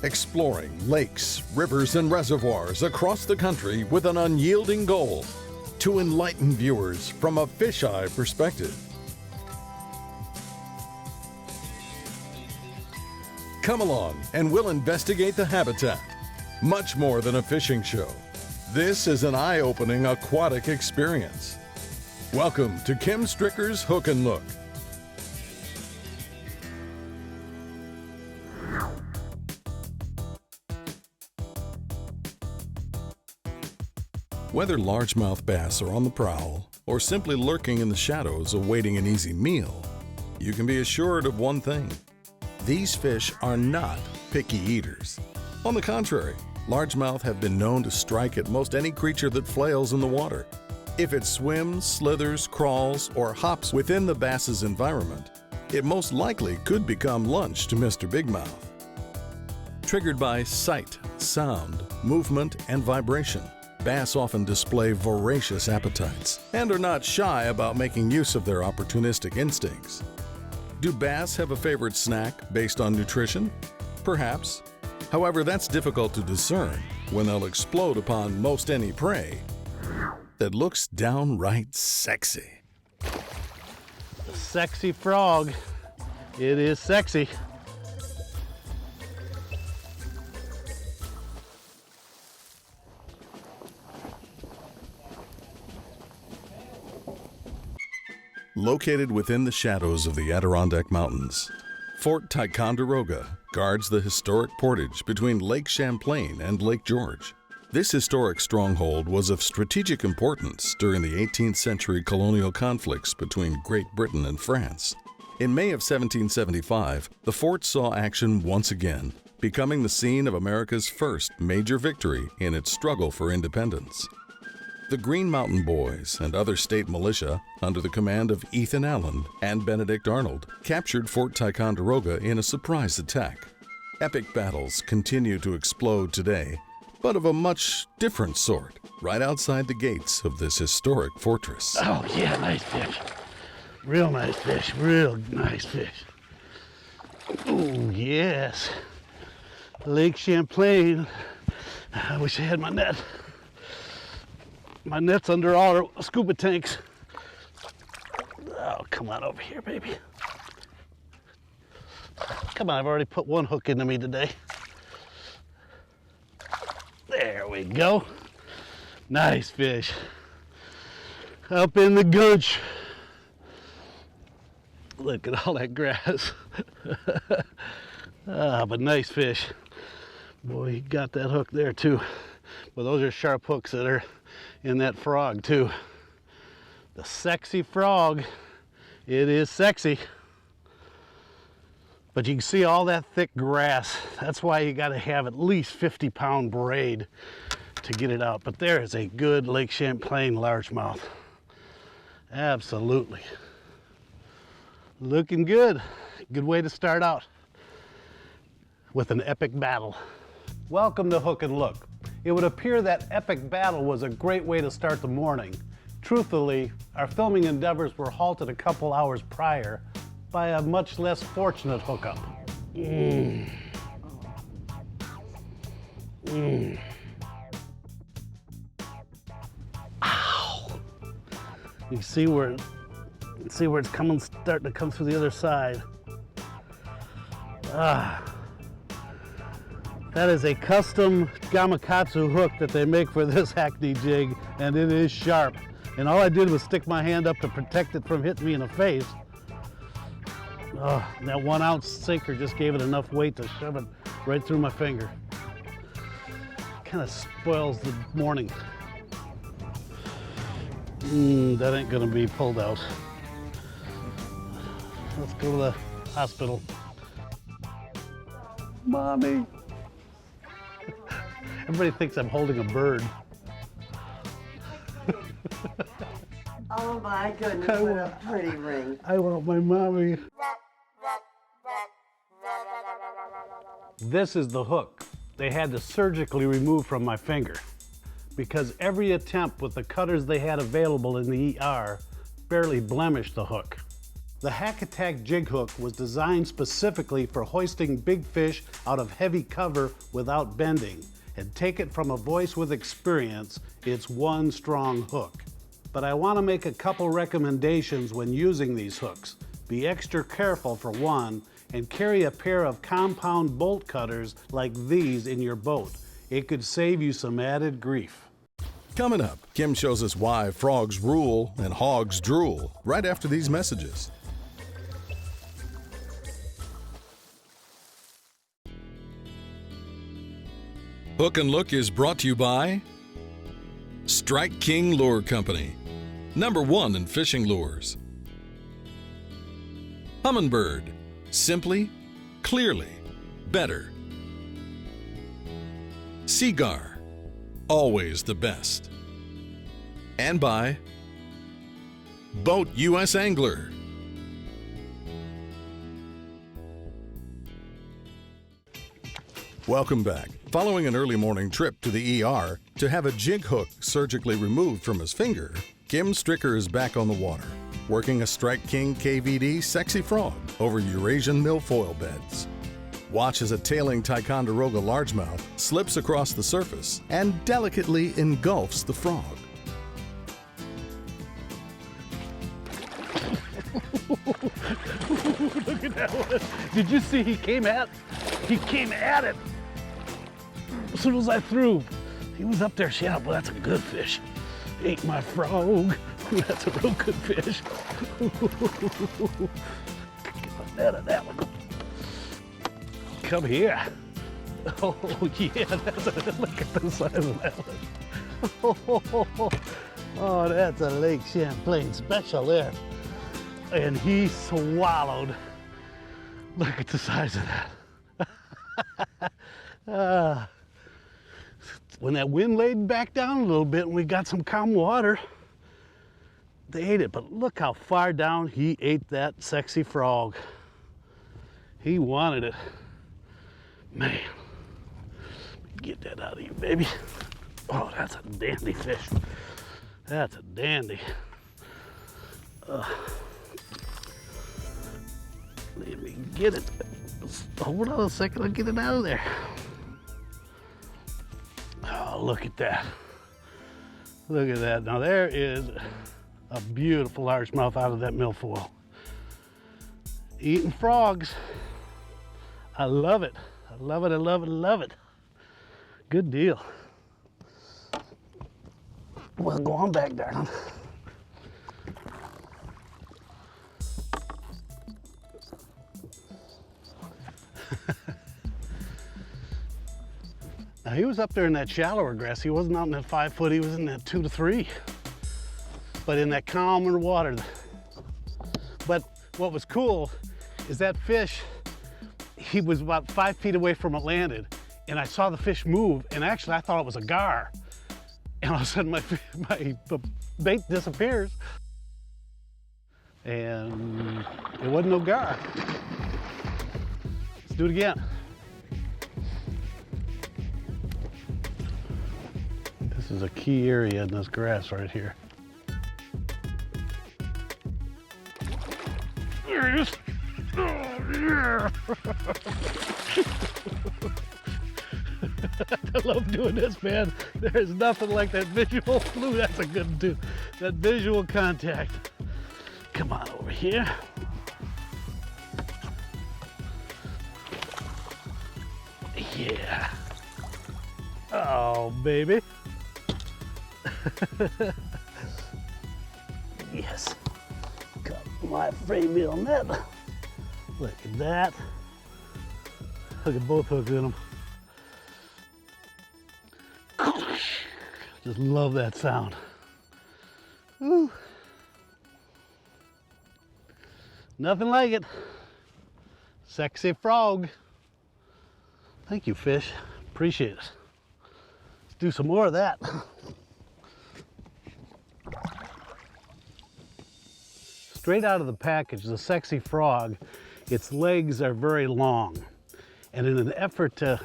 exploring lakes, rivers, and reservoirs across the country with an unyielding goal to enlighten viewers from a fisheye perspective. Come along and we'll investigate the habitat. Much more than a fishing show. This is an eye-opening aquatic experience. Welcome to Kim Stricker's Hook and Look. Whether largemouth bass are on the prowl or simply lurking in the shadows awaiting an easy meal, you can be assured of one thing. These fish are not picky eaters. On the contrary, largemouth have been known to strike at most any creature that flails in the water. If it swims, slithers, crawls, or hops within the bass's environment, it most likely could become lunch to Mr. Big Mouth. Triggered by sight, sound, movement, and vibration, bass often display voracious appetites and are not shy about making use of their opportunistic instincts. Do bass have a favorite snack based on nutrition? Perhaps. However, that's difficult to discern when they'll explode upon most any prey that looks downright sexy. The sexy frog. It is sexy. Located within the shadows of the Adirondack Mountains, Fort Ticonderoga guards the historic portage between Lake Champlain and Lake George. This historic stronghold was of strategic importance during the 18th century colonial conflicts between Great Britain and France. In May of 1775, the fort saw action once again, becoming the scene of America's first major victory in its struggle for independence. The Green Mountain Boys and other state militia, under the command of Ethan Allen and Benedict Arnold, captured Fort Ticonderoga in a surprise attack. Epic battles continue to explode today, but of a much different sort, right outside the gates of this historic fortress. Oh yeah, nice fish. Real nice fish, real nice fish. Oh yes. Lake Champlain. I wish I had my net. My net's under all our scuba tanks. Oh, come on over here, baby. Come on, I've already put one hook into me today. There we go. Nice fish. Up in the gunch. Look at all that grass. But nice fish. Boy, you got that hook there too. But those are sharp hooks that are in that frog too. The sexy frog. It is sexy. But you can see all that thick grass. That's why you got to have at least 50-pound braid to get it out. But there is a good Lake Champlain largemouth. Absolutely. Looking good. Good way to start out with an epic battle. Welcome to Hook and Look. It would appear that epic battle was a great way to start the morning. Truthfully, our filming endeavors were halted a couple hours prior by a much less fortunate hookup. Ow! You see where it's coming, starting to come through the other side. That is a custom gamakatsu hook that they make for this Hackney jig, and it is sharp. And all I did was stick my hand up to protect it from hitting me in the face. That 1 ounce sinker just gave it enough weight to shove it right through my finger. Kind of spoils the morning. That ain't gonna be pulled out. Let's go to the hospital. Mommy. Everybody thinks I'm holding a bird. Oh my goodness, what a pretty ring. I want my mommy. This is the hook they had to surgically remove from my finger because every attempt with the cutters they had available in the ER barely blemished the hook. The Aquatic jig hook was designed specifically for hoisting big fish out of heavy cover without bending. And take it from a voice with experience, it's one strong hook. But I want to make a couple recommendations when using these hooks. Be extra careful for one, and carry a pair of compound bolt cutters like these in your boat. It could save you some added grief. Coming up, Kim shows us why frogs rule and hogs drool right after these messages. Hook and Look is brought to you by Strike King Lure Company, #1 in fishing lures. Humminbird, simply, clearly, better. Seagar, always the best. And by Boat US Angler. Welcome back. Following an early morning trip to the ER to have a jig hook surgically removed from his finger, Kim Stricker is back on the water, working a Strike King KVD Sexy Frog over Eurasian Milfoil beds. Watch as a tailing Ticonderoga largemouth slips across the surface and delicately engulfs the frog. Look at that one. Did you see he came at it as soon as I threw. He was up there shouting, well, that's a good fish. Ate my frog. That's a real good fish. Get a net of that one. Come here. Oh yeah, look at the size of that one. Oh, that's a Lake Champlain special there. And he swallowed. Look at the size of that. When that wind laid back down a little bit and we got some calm water, they ate it. But look how far down he ate that sexy frog. He wanted it. Man, get that out of you, baby. Oh, that's a dandy fish. That's a dandy. Let me get it. Hold on a second, I'll get it out of there. Oh, look at that. Look at that. Now there is a beautiful largemouth out of that milfoil. Eating frogs. I love it. I love it, I love it, I love it. Good deal. Well, go on back, darling. Now he was up there in that shallower grass. He wasn't out in that 5 foot, he was in that 2 to 3. But in that calmer water. But what was cool is that fish, he was about 5 feet away from it landed, and I saw the fish move, and actually I thought it was a gar. And all of a sudden my bait disappears. And it wasn't no gar. Let's do it again. This is a key area in this grass right here. There he is. Oh, yeah. I love doing this, man. There's nothing like that visual flu. That's a good one, too. That visual contact. Come on over here. Yeah. Oh, baby. Yes. Got my frame wheel net. Look at that. Look at both hooks in them. Just love that sound. Woo. Nothing like it. Sexy frog. Thank you, fish. Appreciate it. Let's do some more of that. Straight out of the package, the sexy frog, its legs are very long. And in an effort to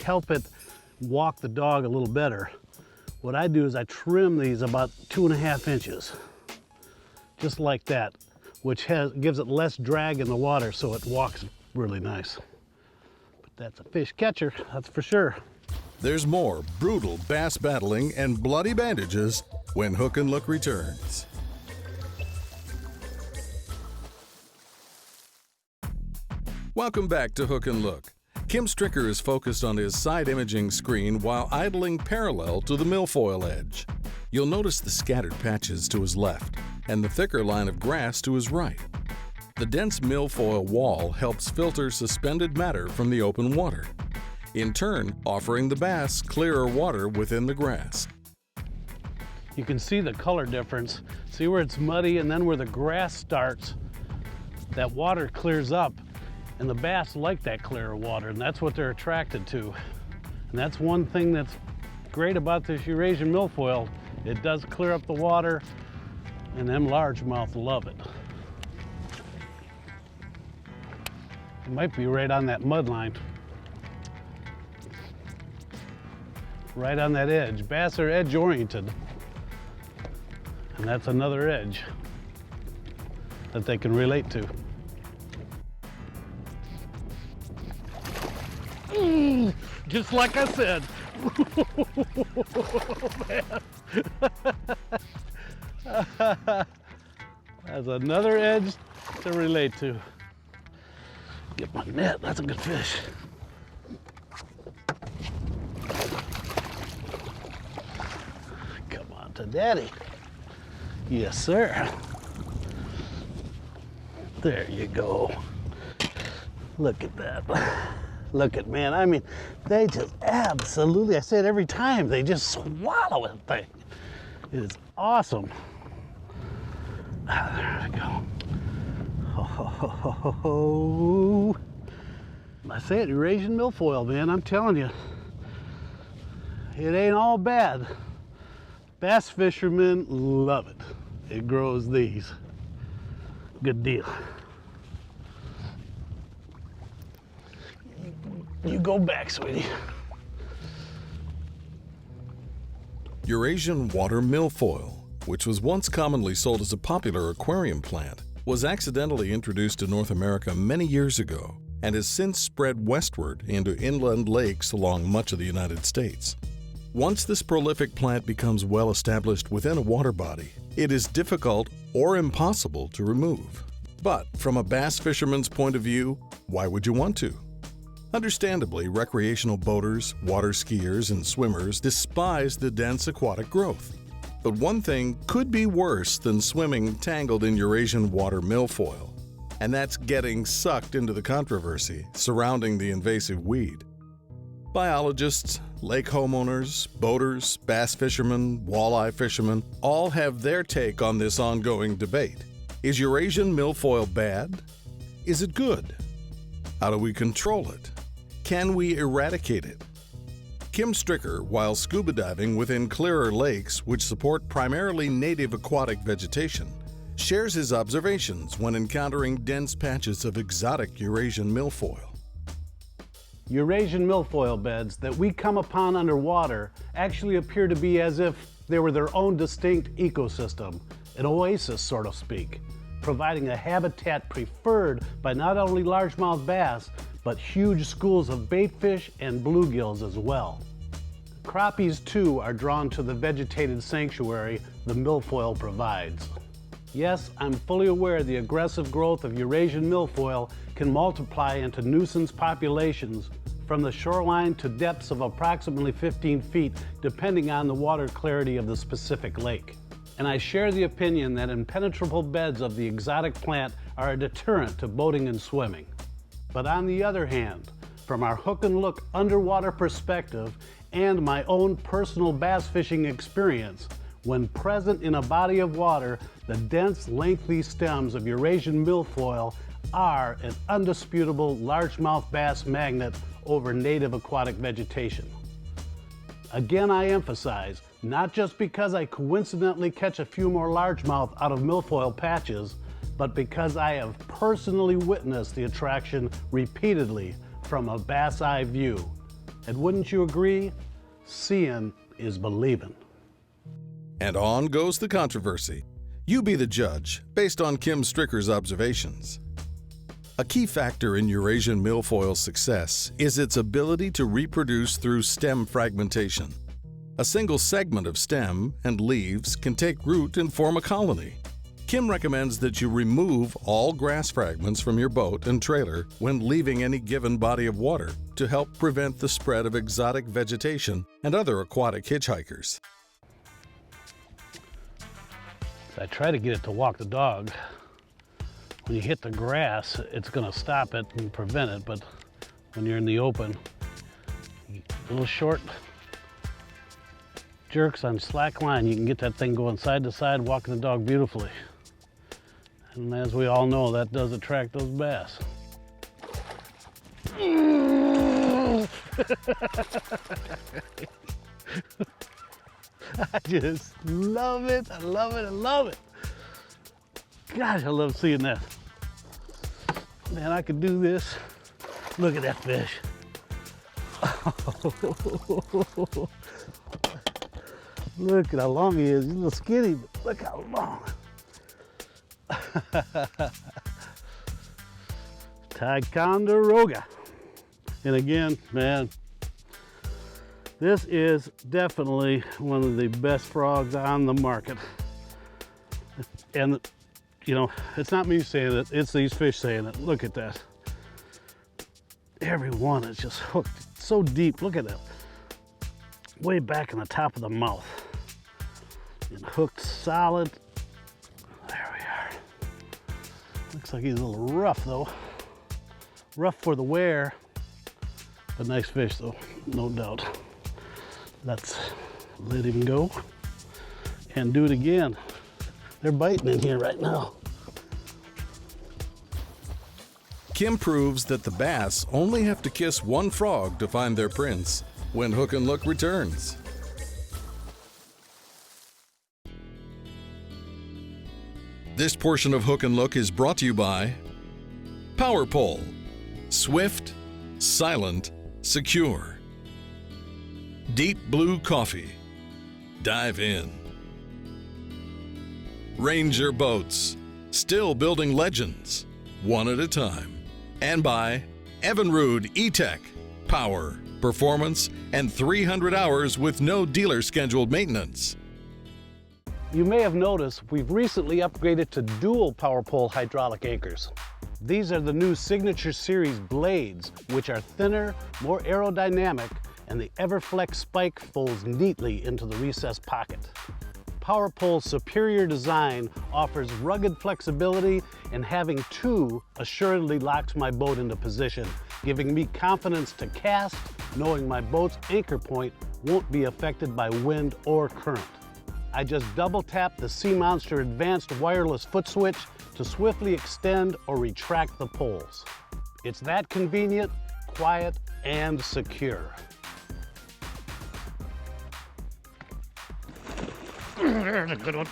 help it walk the dog a little better, what I do is I trim these about 2.5 inches. Just like that. which gives it less drag in the water, so it walks really nice. But that's a fish catcher, that's for sure. There's more brutal bass battling and bloody bandages when Hook and Look returns. Welcome back to Hook and Look. Kim Stricker is focused on his side imaging screen while idling parallel to the milfoil edge. You'll notice the scattered patches to his left and the thicker line of grass to his right. The dense milfoil wall helps filter suspended matter from the open water, in turn offering the bass clearer water within the grass. You can see the color difference. See where it's muddy, and then where the grass starts, that water clears up, and the bass like that clearer water, and that's what they're attracted to. And that's one thing that's great about this Eurasian milfoil. It does clear up the water, and them largemouth love it. It might be right on that mud line. Right on that edge. Bass are edge oriented. And that's another edge that they can relate to. Just like I said. That's another edge to relate to. Get my net, that's a good fish. Come on to daddy. Yes, sir. There you go. Look at that. Look at, man, I mean, they just absolutely, I say it every time, they just swallow that thing. It is awesome. There we go. Oh, I say it, Eurasian milfoil, man, I'm telling you. It ain't all bad. Bass fishermen love it. It grows these. Good deal. You go back, sweetie. Eurasian water milfoil, which was once commonly sold as a popular aquarium plant, was accidentally introduced to North America many years ago and has since spread westward into inland lakes along much of the United States. Once this prolific plant becomes well established within a water body, it is difficult or impossible to remove. But from a bass fisherman's point of view, why would you want to? Understandably, recreational boaters, water skiers, and swimmers despise the dense aquatic growth. But one thing could be worse than swimming tangled in Eurasian water milfoil, and that's getting sucked into the controversy surrounding the invasive weed. Biologists, lake homeowners, boaters, bass fishermen, walleye fishermen all have their take on this ongoing debate. Is Eurasian milfoil bad? Is it good? How do we control it? Can we eradicate it? Kim Stricker, while scuba diving within clearer lakes which support primarily native aquatic vegetation, shares his observations when encountering dense patches of exotic Eurasian milfoil. Eurasian milfoil beds that we come upon underwater actually appear to be as if they were their own distinct ecosystem, an oasis, so to speak, providing a habitat preferred by not only largemouth bass, but huge schools of baitfish and bluegills as well. Crappies too are drawn to the vegetated sanctuary the milfoil provides. Yes, I'm fully aware the aggressive growth of Eurasian milfoil can multiply into nuisance populations from the shoreline to depths of approximately 15 feet, depending on the water clarity of the specific lake. And I share the opinion that impenetrable beds of the exotic plant are a deterrent to boating and swimming. But on the other hand, from our hook and look underwater perspective and my own personal bass fishing experience, when present in a body of water, the dense, lengthy stems of Eurasian milfoil are an undisputable largemouth bass magnet over native aquatic vegetation. Again, I emphasize, not just because I coincidentally catch a few more largemouth out of milfoil patches, but because I have personally witnessed the attraction repeatedly from a bass eye view. And wouldn't you agree? Seeing is believing. And on goes the controversy. You be the judge based on Kim Stricker's observations. A key factor in Eurasian milfoil's success is its ability to reproduce through stem fragmentation. A single segment of stem and leaves can take root and form a colony. Kim recommends that you remove all grass fragments from your boat and trailer when leaving any given body of water to help prevent the spread of exotic vegetation and other aquatic hitchhikers. I try to get it to walk the dog. When you hit the grass, it's going to stop it and prevent it, but when you're in the open, little short jerks on slack line, you can get that thing going side to side, walking the dog beautifully. And as we all know, that does attract those bass. I just love it. I love it. I love it. Gosh, I love seeing that. Man, I could do this. Look at that fish. Look at how long he is. He's a little skinny, but look how long. Ticonderoga. And again, man, this is definitely one of the best frogs on the market. And you know, it's not me saying it, it's these fish saying it. Look at that. Every one is just hooked so deep. Look at that. Way back in the top of the mouth. And hooked solid. There we are. Looks like he's a little rough though. Rough for the wear, but nice fish though, no doubt. Let's let him go and do it again. They're biting in here right now. Kim proves that the bass only have to kiss one frog to find their prince when Hook and Look returns. This portion of Hook and Look is brought to you by Power Pole. Swift, silent, secure. Deep Blue Coffee. Dive in. Ranger Boats. Still building legends, one at a time. And by Evinrude E-Tech. Power, performance, and 300 hours with no dealer scheduled maintenance. You may have noticed we've recently upgraded to dual power pole hydraulic anchors. These are the new Signature Series blades, which are thinner, more aerodynamic, and the EverFlex spike folds neatly into the recessed pocket. PowerPole's superior design offers rugged flexibility, and having two assuredly locks my boat into position, giving me confidence to cast, knowing my boat's anchor point won't be affected by wind or current. I just double tap the Sea Monster Advanced Wireless Foot Switch to swiftly extend or retract the poles. It's that convenient, quiet, and secure. There's a good one.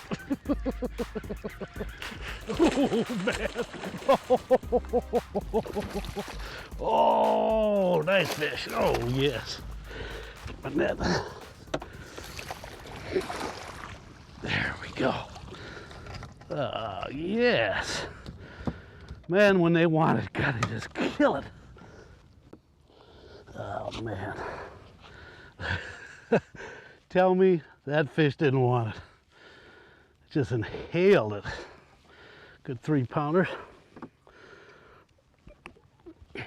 Oh, man. Oh, nice fish. Oh, yes. My net. There we go. Yes. Man, when they want it, gotta just kill it. Oh, man. Tell me that fish didn't want it. Just inhaled it. Good 3-pounder. There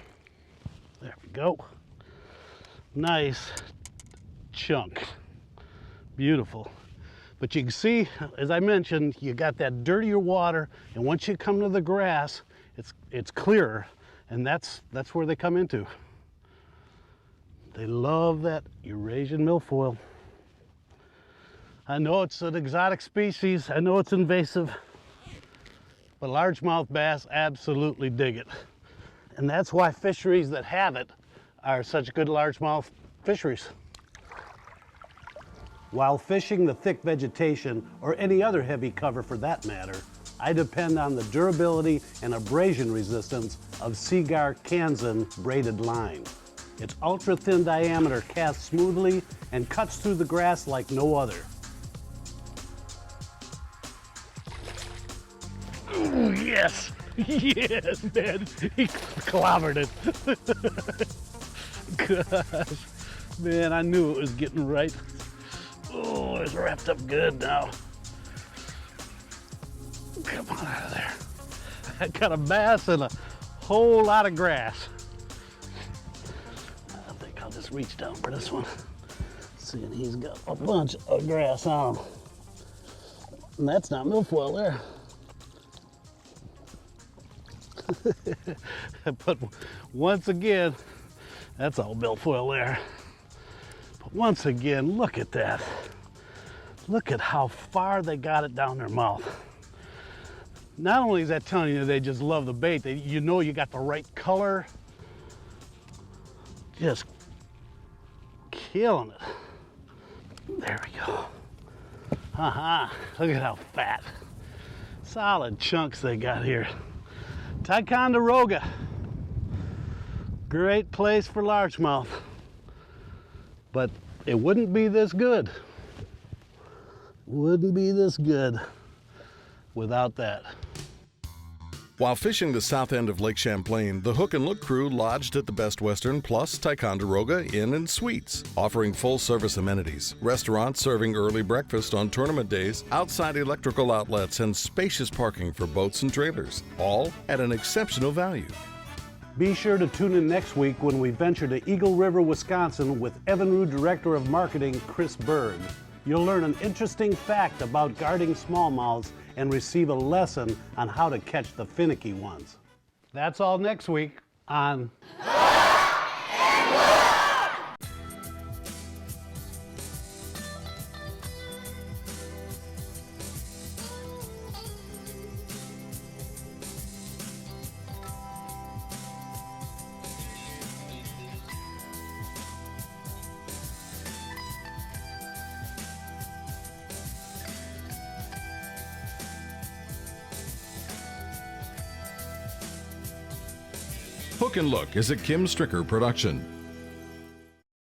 we go. Nice chunk. Beautiful. But you can see, as I mentioned, you got that dirtier water, and once you come to the grass, it's clearer, and that's where they come into. They love that Eurasian milfoil. I know it's an exotic species, I know it's invasive, but largemouth bass absolutely dig it. And that's why fisheries that have it are such good largemouth fisheries. While fishing the thick vegetation, or any other heavy cover for that matter, I depend on the durability and abrasion resistance of Seagar Kanzen braided line. Its ultra thin diameter casts smoothly and cuts through the grass like no other. Yes! Yes, man! He clobbered it. Gosh. Man, I knew it was getting right. Oh, it's wrapped up good now. Come on out of there. I got a bass and a whole lot of grass. I think I'll just reach down for this one. Seeing he's got a bunch of grass on him. And that's not milfoil there. But once again, that's all milfoil there. But once again, look at that. Look at how far they got it down their mouth. Not only is that telling you they just love the bait, you know you got the right color. Just killing it. There we go. Look at how fat. Solid chunks they got here. Ticonderoga. Great place for largemouth. But it wouldn't be this good. Wouldn't be this good without that. While fishing the south end of Lake Champlain, the Hook and Look crew lodged at the Best Western Plus Ticonderoga Inn and Suites, offering full-service amenities, restaurants serving early breakfast on tournament days, outside electrical outlets, and spacious parking for boats and trailers, all at an exceptional value. Be sure to tune in next week when we venture to Eagle River, Wisconsin with Evinrude Director of Marketing, Chris Berg. You'll learn an interesting fact about guarding smallmouths and receive a lesson on how to catch the finicky ones. That's all next week on Hook and Look is a Kim Stricker production.